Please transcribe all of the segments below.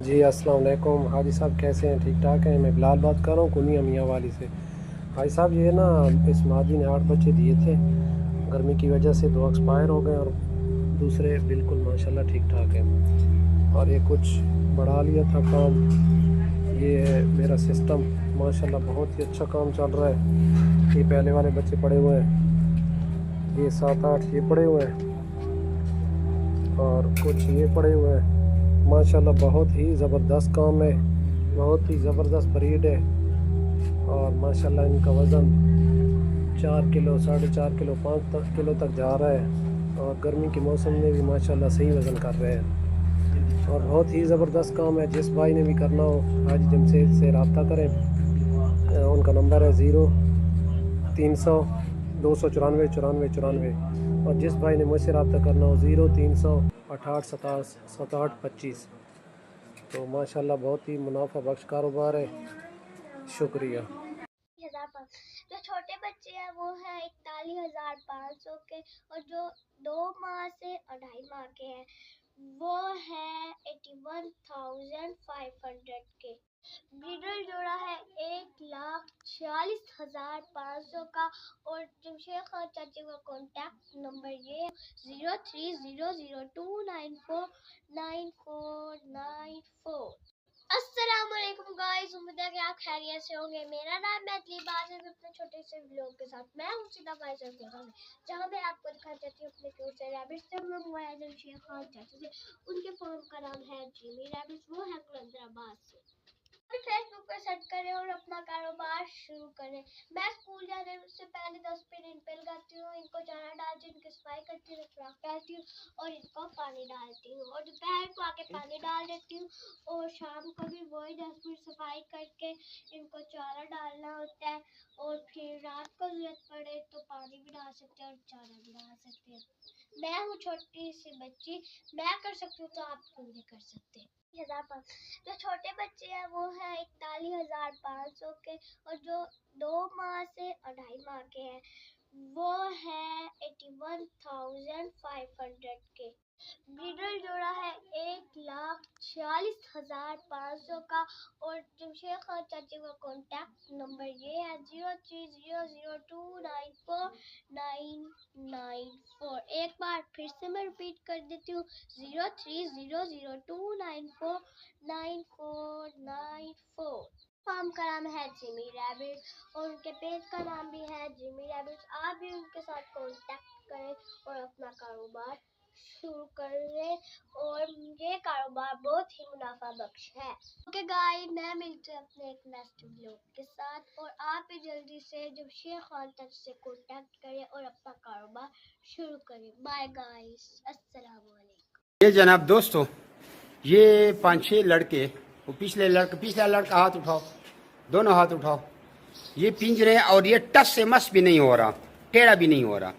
जी अस्सलाम वालेकुम हाजी साहब, कैसे हैं? ठीक ठाक हैं। मैं बिलाल बात कर रहा हूँ कुनिया मियाँ वाली से। हाजी साहब, ये ना इस मादी ने 8 बच्चे दिए थे, गर्मी की वजह से 2 एक्सपायर हो गए और दूसरे बिल्कुल माशाल्लाह ठीक ठाक हैं। और ये कुछ बढ़ा लिया था काम। ये है मेरा सिस्टम, माशाल्लाह बहुत ही अच्छा काम चल रहा है। ये पहले वाले बच्चे पड़े हुए हैं, ये 7-8 ये पड़े हुए हैं और कुछ ये पड़े हुए हैं। माशाल्लाह बहुत ही ज़बरदस्त काम है, बहुत ही ज़बरदस्त ब्रीड है। और माशाल्लाह इनका वज़न 4 किलो 4.5 किलो 5 किलो तक जा रहा है और गर्मी के मौसम में भी माशाल्लाह सही वज़न कर रहे हैं और बहुत ही ज़बरदस्त काम है। जिस भाई ने भी करना हो हाजी जमशेद से रब्ता करें। उनका नंबर है 0300 294 94 94 और जिस भाई ने मुझसे रब्ता करना हो 0300 68 27 67 25। तो माशाल्लाह बहुत ही मुनाफा बख्श कारोबार है। शुक्रिया। जो छोटे बच्चे हैं वो है 41,500 के और जो 2 माह से 2.5 माह के हैं वो है 81,500 के। ब्रीडर जोड़ा है 1,46,500 का और जमशेद खान चाची का कॉन्टैक्ट नंबर ये है 0300294994। अस्सलामुअलैकुम गाइस, उम्मीद है कि आप खैरियत से होंगे। मेरा नाम मैथिली बात है अपने छोटे से व्लॉग के साथ। मैं हूँ सीधा भाई साहब के साथ, जहाँ मैं आपको दिखाना चाहती हूँ अपने क्यूट से रैबिट से। हम हुआ है जमशेद खान चाचा से, उनके फार्म का नाम है जिमी रैबिट, वो है कलंदराबाद से। फेसबुक पर सर्च करें और अपना कारोबार शुरू करें। मैं स्कूल जाने से पहले 10 मिनट इन पे लगाती हूँ, इनको चारा डालती हूँ, इनकी सफाई करती हूँ, खुराक डालती हूँ और इनको पानी डालती हूँ और दोपहर को आके पानी डाल देती हूँ और शाम को भी वही 10 मिनट सफाई करके इनको चारा डालना होता है और फिर रात को जरूरत पड़े तो पानी भी डाल सकते हैं और चारा भी डाल सकते हैं। मैं हूँ छोटी सी बच्ची, मैं कर सकती हूँ तो आप क्यों नहीं कर सकते। जो छोटे बच्चे हैं वो है 41,500 के और जो 2 माह से 2.5 माह के हैं वो है 81,500 के। ब्रीडर जोड़ा है 1,46,500 का और जमशेद खान चाची का कॉन्टैक्ट नंबर ये है 0300294994। एक बार फिर से मैं रिपीट कर देती हूँ 0300294994। फार्म का नाम है जिमी रैबिट और उनके पेज का नाम भी है जिमी रैबिट। आप भी उनके साथ कांटेक्ट करें और अपना कारोबार शुरू करें और ये कारोबार बहुत ही मुनाफा बख्श है। ओके गाइस, मैं मिलती हूँ अपने एक नेक्स्ट व्लॉग के साथ और आप भी जल्दी से जमशेद खान तक से कांटेक्ट करें और अपना कारोबार शुरू करें। बाय गाइस, अस्सलाम वालेकुम। ये जनाब दोस्तों, ये 5-6 लड़के, वो पिछला लड़का हाथ उठाओ, दोनों हाथ उठाओ। ये पिंजरे और ये टस से मस भी नहीं हो रहा, टेढ़ा भी नहीं हो रहा।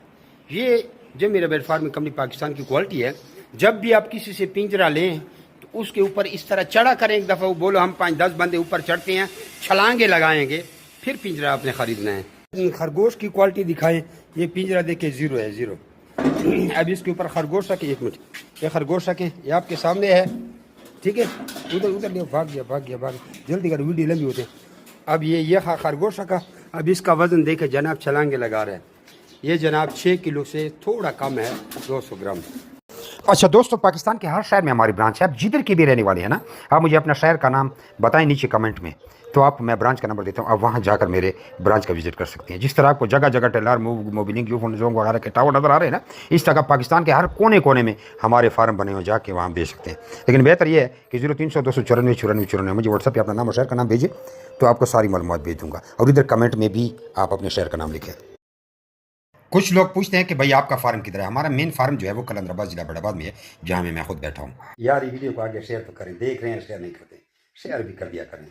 ये जो मेरा बेड फार्मिंग कंपनी पाकिस्तान की क्वालिटी है। जब भी आप किसी से पिंजरा लें तो उसके ऊपर इस तरह चढ़ा करें। एक दफ़ा वो बोलो हम 5-10 बंदे ऊपर चढ़ते हैं, छलांगे लगाएंगे, फिर पिंजरा आपने ख़रीदना है। खरगोश की क्वालिटी दिखाएं। ये पिंजरा देखे ज़ीरो है, ज़ीरो। अब इसके ऊपर खरगोश रखें, 1 मिनट, ये खरगोश रखें, ये आपके सामने है, ठीक है। उधर उधर ले, भाग गया, जल्दी कर, वीडियो लंबी होते। अब ये खरगोश रखा। अब इसका वज़न देखे जनाब, छलांगे लगा रहे हैं। ये जनाब 6 किलो से थोड़ा कम है, 200 ग्राम। अच्छा दोस्तों, पाकिस्तान के हर शहर में हमारी ब्रांच है। आप जिधर के भी रहने वाले हैं ना, आप मुझे अपना शहर का नाम बताएं नीचे कमेंट में, तो आप मैं ब्रांच का नंबर देता हूँ, आप वहाँ जाकर मेरे ब्रांच का विजिट कर सकते हैं। जिस तरह आपको जगह जगह टेलर मोबिलिंग यूफोन जोंग वगैरह के टावर नज़र आ रहे हैं ना, इस तरह पाकिस्तान के हर कोने कोने में हमारे फार्म बने हुए, जाके वहाँ बेच सकते हैं। लेकिन बेहतर ये है कि 0300 294 94 मुझे व्हाट्सएप पर अपना नाम और शहर का नाम भेजें, तो आपको सारी मालूमात भेज दूँगा। और इधर कमेंट में भी आप अपने शहर का नाम लिखें। कुछ लोग पूछते हैं कि भाई आपका फार्म किधर है। हमारा मेन फार्म जो है वो कलंदराबाद जिला बड़ाबाद में है, जहाँ मैं खुद बैठा हूँ। यार ये वीडियो को आगे शेयर तो करें, देख रहे हैं शेयर नहीं करते, शेयर भी कर दिया करें।